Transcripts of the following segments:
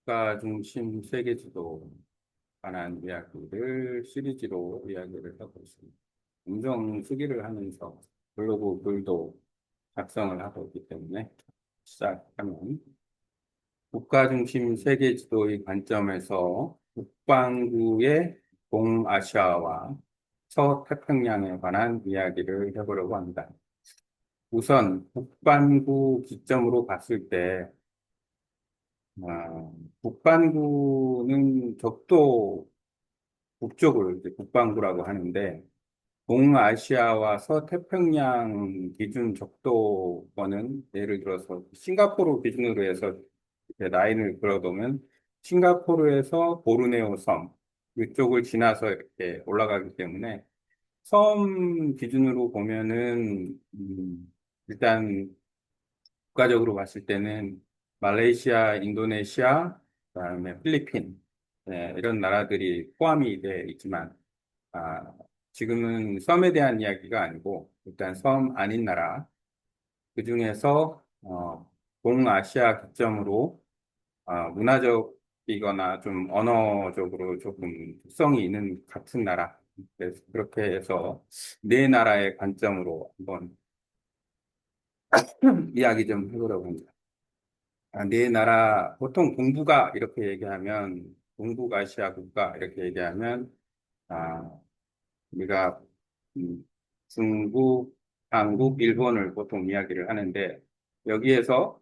국가 중심 세계 지도 관한 이야기를 시리즈로 이야기를 하고 있습니다. 음성 수기를 하면서 블로그 글도 작성을 하고 있기 때문에 시작하면 국가 중심 세계 지도의 관점에서 북반구의 동아시아와 서태평양에 관한 이야기를 해보려고 합니다. 우선 북반구 기점으로 봤을 때 북반구는 적도 북쪽을 이제 북반구라고 하는데 동아시아와 서태평양 기준 적도권은 예를 들어서 싱가포르 기준으로 해서 이렇게 라인을 그려두면 싱가포르에서 보르네오 섬 이쪽을 지나서 이렇게 올라가기 때문에 섬 기준으로 보면은 일단 국가적으로 봤을 때는 말레이시아, 인도네시아, 그다음에 필리핀 이런 나라들이 포함이 돼 있지만 아, 지금은 섬에 대한 이야기가 아니고 일단 섬 아닌 나라 그중에서 동아시아 기점으로 문화적이거나 좀 언어적으로 조금 특성이 있는 같은 나라 그래서 그렇게 해서 네 나라의 관점으로 한번 이야기 좀 해보려고 합니다. 네 나라, 보통 동북아 이렇게 얘기하면, 동북아시아 국가 이렇게 얘기하면, 아, 우리가 중국, 한국, 일본을 보통 이야기를 하는데, 여기에서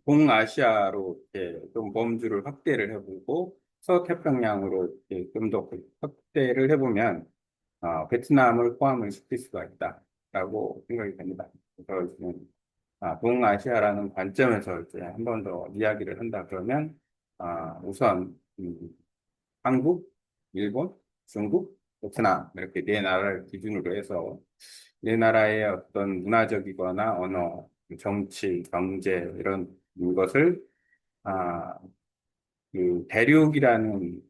동아시아로 이렇게 좀 범주를 확대를 해보고, 서태평양으로 이렇게 좀 더 확대를 해보면, 베트남을 포함을 시킬 수가 있다라고 생각이 됩니다. 그래서 동아시아라는 관점에서 이제 한 번 더 이야기를 한다 그러면, 우선, 한국, 일본, 중국, 베트남, 이렇게 네 나라를 기준으로 해서 네 나라의 어떤 문화적이거나 언어, 정치, 경제, 이런 것을, 아, 그 대륙이라는,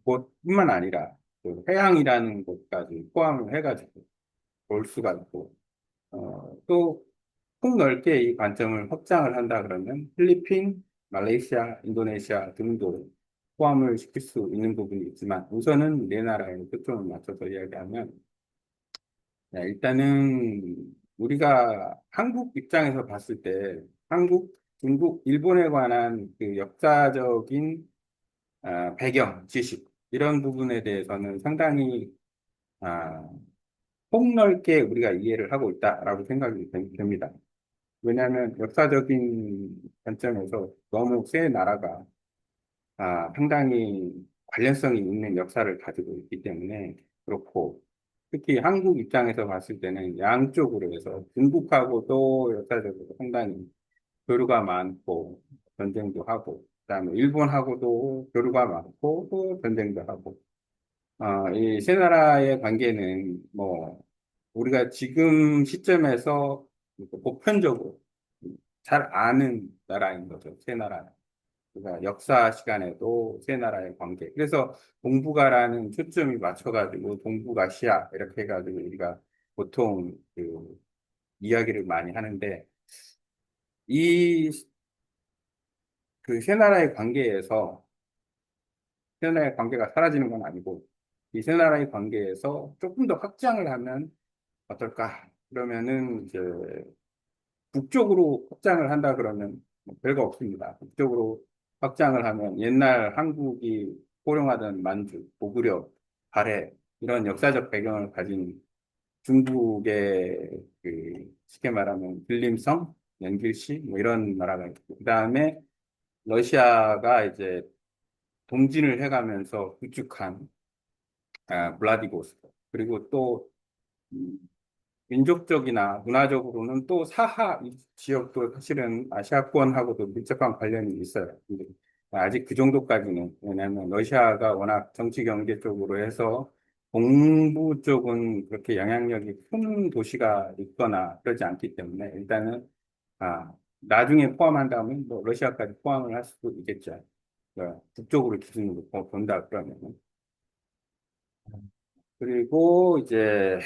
곳뿐만 아니라 그 해양이라는 곳까지 포함을 해가지고 볼 수가 있고, 또 폭넓게 이 관점을 확장을 한다 그러면 필리핀, 말레이시아, 인도네시아 등도 포함을 시킬 수 있는 부분이 있지만 우선은 네 나라에 초점을 맞춰서 이야기하면 일단은 우리가 한국 입장에서 봤을 때 한국, 중국, 일본에 관한 그 역사적인 배경, 지식 이런 부분에 대해서는 상당히 아, 폭넓게 우리가 이해를 하고 있다라고 생각이 됩니다. 왜냐하면 역사적인 관점에서 너무 세 나라가 상당히 관련성이 있는 역사를 가지고 있기 때문에 그렇고 특히 한국 입장에서 봤을 때는 양쪽으로 해서 중국하고도 역사적으로 상당히 교류가 많고 전쟁도 하고 그다음에 일본하고도 교류가 많고 또 전쟁도 하고 이 세 나라의 관계는 뭐 우리가 지금 시점에서 보편적으로 잘 아는 나라인 거죠. 세 나라. 그러니까 역사 시간에도 세 나라의 관계. 그래서 동북아라는 초점이 맞춰가지고 동북아시아 이렇게 해가지고 우리가 보통 그 이야기를 많이 하는데 이 그 세 나라의 관계에서 세 나라의 관계가 사라지는 건 아니고 이 세 나라의 관계에서 조금 더 확장을 하면 어떨까? 그러면은 이제 북쪽으로 확장을 한다 그러면 뭐 별거 없습니다. 북쪽으로 확장을 하면 옛날 한국이 호령하던 만주, 고구려, 발해 이런 역사적 배경을 가진 중국의 그 쉽게 말하면 빌림성, 연길시 뭐 이런 나라가 있고 그다음에 러시아가 이제 동진을 해가면서 구축한 블라디보스토크 그리고 또 음, 민족적이나 문화적으로는 또 사하 이 지역도 사실은 아시아권하고도 밀접한 관련이 있어요. 근데 아직 그 정도까지는 왜냐하면 러시아가 워낙 정치 경제 쪽으로 해서 동부 쪽은 그렇게 영향력이 큰 도시가 있거나 그러지 않기 때문에 일단은 나중에 포함한다면 뭐 러시아까지 포함을 할 수도 있겠죠. 그러니까 북쪽으로 기준으로 본다 그러면 그리고 이제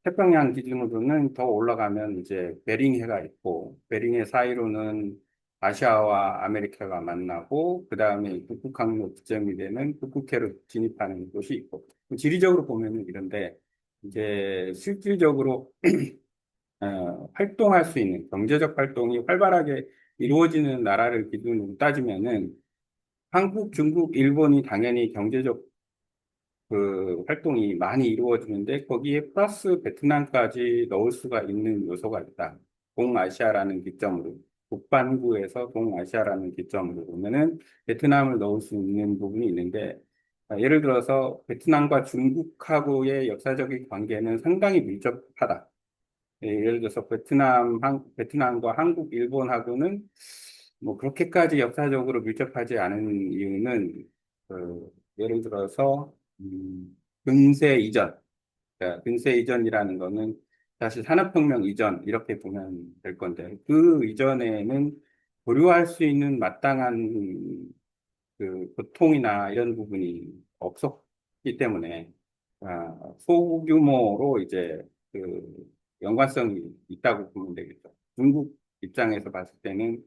태평양 기준으로는 더 올라가면 이제 베링해가 있고 베링해 사이로는 아시아와 아메리카가 만나고 그 다음에 북극 항로 지점이 되는 북극해로 진입하는 곳이 있고 지리적으로 보면은 이런데 이제 실질적으로 활동할 수 있는 경제적 활동이 활발하게 이루어지는 나라를 기준으로 따지면은 한국, 중국, 일본이 당연히 경제적 그 활동이 많이 이루어지는데 거기에 플러스 베트남까지 넣을 수가 있는 요소가 있다. 동아시아라는 기점으로 북반구에서 동아시아라는 기점으로 보면은 베트남을 넣을 수 있는 부분이 있는데 예를 들어서 베트남과 중국하고의 역사적인 관계는 상당히 밀접하다. 예를 들어서 베트남과 한국, 일본하고는 뭐 그렇게까지 역사적으로 밀접하지 않은 이유는 예를 들어서 근세 이전, 그러니까 근세 이전이라는 거는 사실 산업혁명 이전 이렇게 보면 될 건데 그 이전에는 보류할 수 있는 마땅한 그 고통이나 이런 부분이 없었기 때문에 소규모로 이제 그 연관성이 있다고 보면 되겠죠. 중국 입장에서 봤을 때는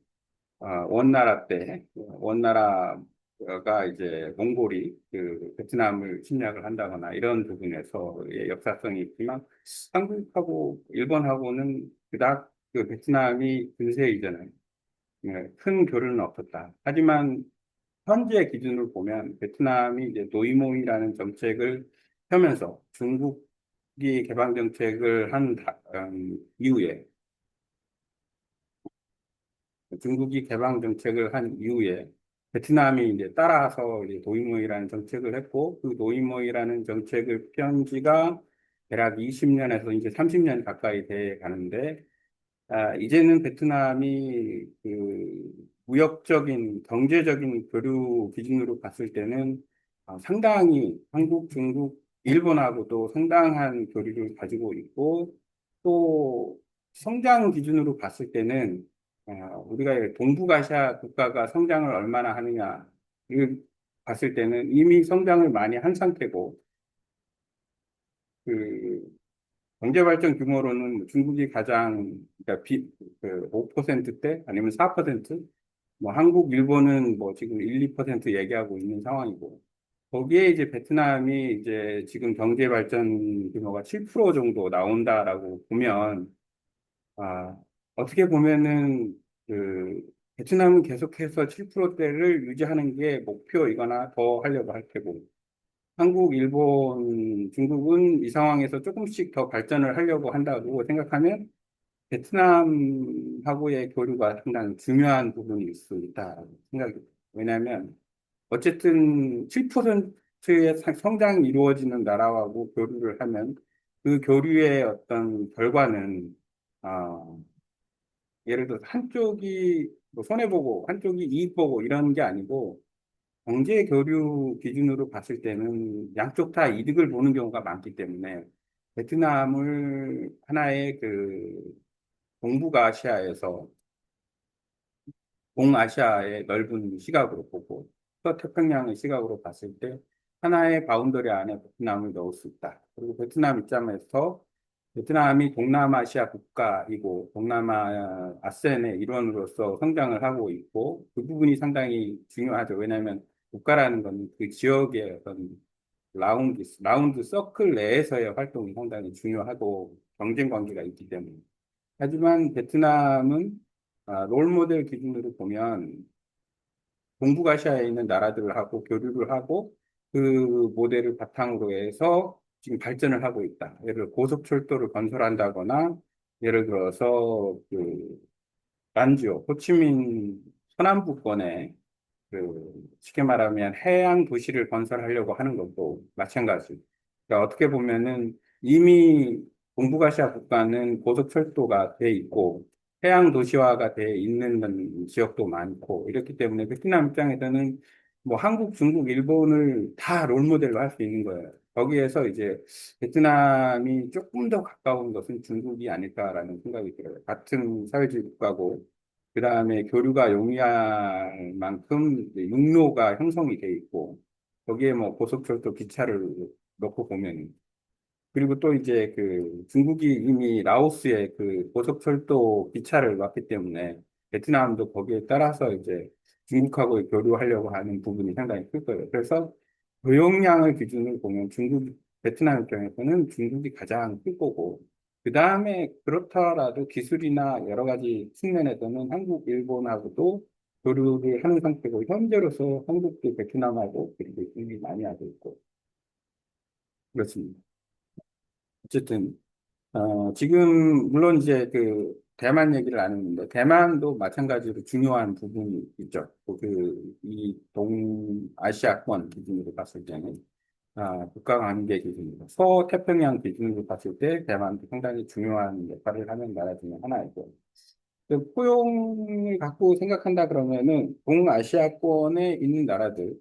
원나라 때 원나라가 이제 몽골이 그 베트남을 침략을 한다거나 이런 부분에서의 역사성이 있지만 한국하고 일본하고는 그닥 그 베트남이 근세 이전에 큰 교류는 없었다. 하지만 현재 기준으로 보면 베트남이 이제 노이모이라는 정책을 펴면서 중국이 개방 정책을 이후에 중국이 개방 정책을 한 이후에 베트남이 이제 따라서 이제 도이모이라는 정책을 했고 그 도이모이라는 정책을 편 지가 대략 20년에서 이제 30년 가까이 돼 가는데 이제는 베트남이 그 무역적인 경제적인 교류 기준으로 봤을 때는 상당히 한국, 중국, 일본하고도 상당한 교류를 가지고 있고 또 성장 기준으로 봤을 때는 우리가 동북아시아 국가가 성장을 얼마나 하느냐를 봤을 때는 이미 성장을 많이 한 상태고 그 경제발전 규모로는 뭐 중국이 가장, 그러니까 그 5%대 아니면 4%? 뭐 한국, 일본은 뭐 지금 1, 2% 얘기하고 있는 상황이고, 거기에 이제 베트남이 이제 지금 경제발전 규모가 7% 정도 나온다라고 보면, 아, 어떻게 보면은 그 베트남은 계속해서 7%대를 유지하는 게 목표이거나 더 하려고 할 테고, 한국, 일본, 중국은 이 상황에서 조금씩 더 발전을 하려고 한다고 생각하면 베트남하고의 교류가 상당히 중요한 부분일 수 있다고 생각이 듭니다. 왜냐하면 어쨌든 7%의 성장이 이루어지는 나라하고 교류를 하면 그 교류의 어떤 결과는 아, 예를 들어서 한쪽이 뭐 손해보고 한쪽이 이익보고 이런 게 아니고 경제 교류 기준으로 봤을 때는 양쪽 다 이득을 보는 경우가 많기 때문에 베트남을 하나의 그 동북아시아에서 동아시아의 넓은 시각으로 보고 서태평양의 시각으로 봤을 때 하나의 바운더리 안에 베트남을 넣을 수 있다. 그리고 베트남 입장에서 베트남이 동남아시아 국가이고 동남아 아세안의 일원으로서 성장을 하고 있고 그 부분이 상당히 중요하죠. 왜냐하면 국가라는 건 그 지역의 어떤 라운드 서클 내에서의 활동이 상당히 중요하고 경쟁 관계가 있기 때문에. 하지만 베트남은 롤 모델 기준으로 보면 동북아시아에 있는 나라들하고 교류를 하고 그 모델을 바탕으로 해서 지금 발전을 하고 있다. 예를 들어 고속철도를 건설한다거나 예를 들어서 그 란지오, 호치민 서남부권에 그 쉽게 말하면 해양 도시를 건설하려고 하는 것도 마찬가지. 그러니까 어떻게 보면은 이미 동북아시아 국가는 고속철도가 돼 있고 해양 도시화가 돼 있는 지역도 많고 이렇기 때문에 베트남 입장에서는 뭐 한국, 중국, 일본을 다 롤모델로 할 수 있는 거예요. 거기에서 이제 베트남이 조금 더 가까운 것은 중국이 아닐까라는 생각이 들어요. 같은 사회주의 국가고 그 다음에 교류가 용이할 만큼 이제 육로가 형성이 돼 있고, 거기에 뭐 고속철도 기차를 넣고 보면, 그리고 또 이제 그 중국이 이미 라오스에 그 고속철도 기차를 놨기 때문에 베트남도 거기에 따라서 이제 중국하고 교류하려고 하는 부분이 상당히 클 거예요. 그래서 교역량을 기준으로 보면 베트남 입장에서는 중국이 가장 클 거고, 그 다음에 그렇더라도 기술이나 여러 가지 측면에서는 한국, 일본하고도 교류를 하는 상태고, 현재로서 한국도 베트남하고 그리고 중국이 많이 하고 있고, 그렇습니다. 어쨌든 지금, 물론 이제 대만 얘기를 안 했는데, 대만도 마찬가지로 중요한 부분이 있죠. 이 동아시아권 기준으로 봤을 때는, 국가 관계 기준으로, 서태평양 기준으로 봤을 때, 대만도 상당히 중요한 역할을 하는 나라 중에 하나이고, 포용을 갖고 생각한다 그러면은, 동아시아권에 있는 나라들,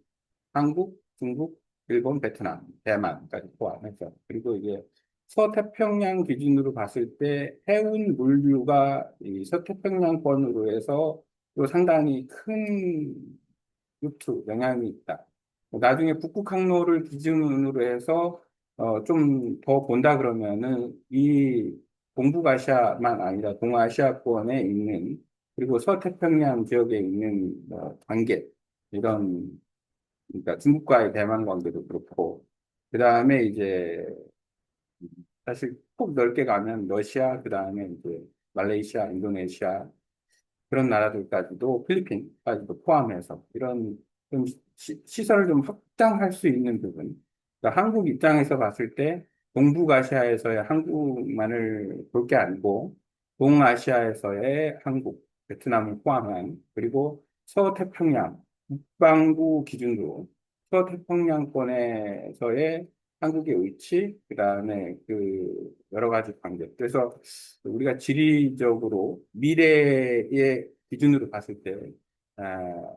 한국, 중국, 일본, 베트남, 대만까지 포함해서. 그리고 이게 서태평양 기준으로 봤을 때 해운 물류가 이 서태평양권으로 해서 또 상당히 큰 루트, 영향이 있다. 나중에 북극 항로를 기준으로 해서 좀 더 본다 그러면은 이 동북아시아만 아니라 동아시아권에 있는 그리고 서태평양 지역에 있는 관계 이런 그러니까 중국과의 대만 관계도 그렇고, 그 다음에 이제 사실 폭 넓게 가면 러시아, 그 다음에 이제 말레이시아, 인도네시아 그런 나라들까지도 필리핀까지도 포함해서 이런 좀 시설을 좀 확장할 수 있는 부분. 그러니까 한국 입장에서 봤을 때 동북아시아에서의 한국만을 볼 게 아니고 동아시아에서의 한국, 베트남을 포함한 그리고 서태평양, 북반구 기준으로 서태평양권에서의 한국의 위치, 그다음에 여러 가지 관계. 그래서 우리가 지리적으로 미래의 기준으로 봤을 때, 아,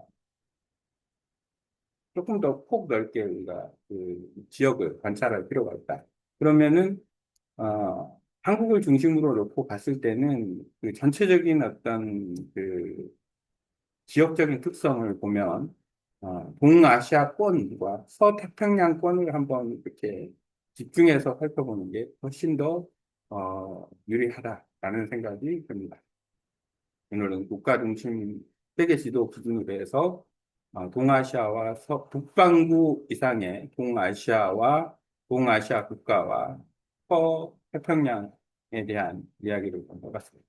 조금 더 폭 넓게 우리가 지역을 관찰할 필요가 있다. 그러면은, 한국을 중심으로 놓고 봤을 때는 전체적인 어떤 지역적인 특성을 보면, 동아시아권과 서태평양권을 한번 이렇게 집중해서 살펴보는 게 훨씬 더, 유리하다라는 생각이 듭니다. 오늘은 국가 중심 세계 지도 기준으로 해서 동아시아와 북반구 이상의 동아시아와 동아시아 국가와 서태평양에 대한 이야기를 해봤습니다.